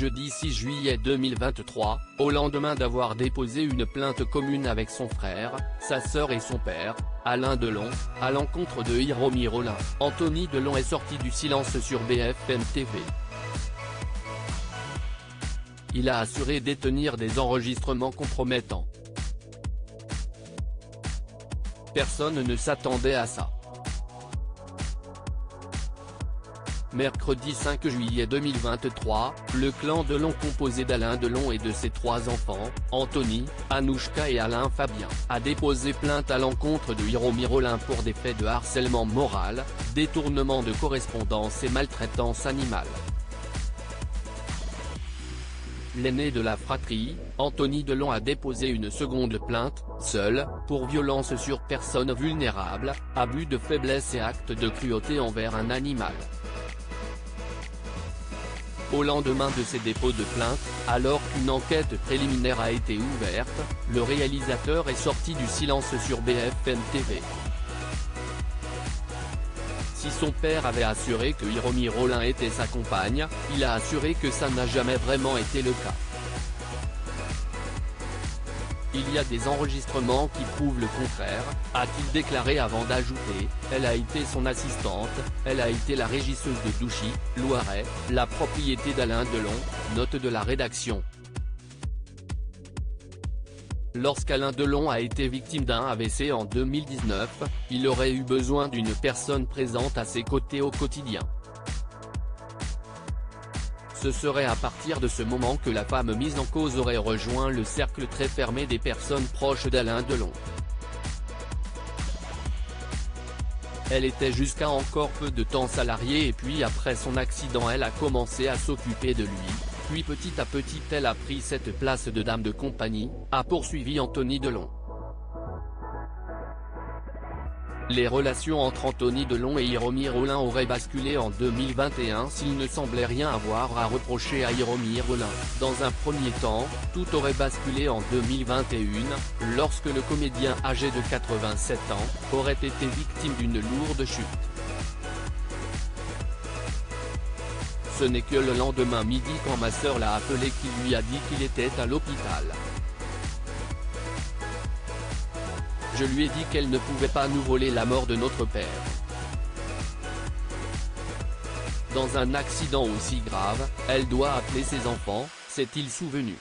jeudi 6 juillet 2023, au lendemain d'avoir déposé une plainte commune avec son frère, sa sœur et son père, Alain Delon, à l'encontre de Hiromi Rollin. Anthony Delon est sorti du silence sur BFM TV. Il a assuré détenir des enregistrements compromettants. Personne ne s'attendait à ça. Mercredi 5 juillet 2023, le clan Delon composé d'Alain Delon et de ses 3 enfants, Anthony, Anouchka et Alain Fabien, a déposé plainte à l'encontre de Hiromi Rollin pour des faits de harcèlement moral, détournement de correspondance et maltraitance animale. L'aîné de la fratrie, Anthony Delon a déposé une seconde plainte, seul, pour violence sur personne vulnérable, abus de faiblesse et acte de cruauté envers un animal. Au lendemain de ces dépôts de plainte, alors qu'une enquête préliminaire a été ouverte, le réalisateur est sorti du silence sur BFM TV. Si son père avait assuré que Hiromi Rollin était sa compagne, il a assuré que ça n'a jamais vraiment été le cas. Il y a des enregistrements qui prouvent le contraire, a-t-il déclaré avant d'ajouter, elle a été son assistante, elle a été la régisseuse de Douchy, Loiret, la propriété d'Alain Delon, note de la rédaction. Lorsqu'Alain Delon a été victime d'un AVC en 2019, il aurait eu besoin d'une personne présente à ses côtés au quotidien. Ce serait à partir de ce moment que la femme mise en cause aurait rejoint le cercle très fermé des personnes proches d'Alain Delon. Elle était jusqu'à encore peu de temps salariée et puis après son accident elle a commencé à s'occuper de lui, puis petit à petit elle a pris cette place de dame de compagnie, a poursuivi Anthony Delon. Les relations entre Anthony Delon et Hiromi Rollin auraient basculé en 2021 s'il ne semblait rien avoir à reprocher à Hiromi Rollin. Dans un premier temps, tout aurait basculé en 2021, lorsque le comédien âgé de 87 ans, aurait été victime d'une lourde chute. Ce n'est que le lendemain midi quand ma sœur l'a appelé qu'il lui a dit qu'il était à l'hôpital. Je lui ai dit qu'elle ne pouvait pas nous voler la mort de notre père. Dans un accident aussi grave, elle doit appeler ses enfants, s'est-il souvenu.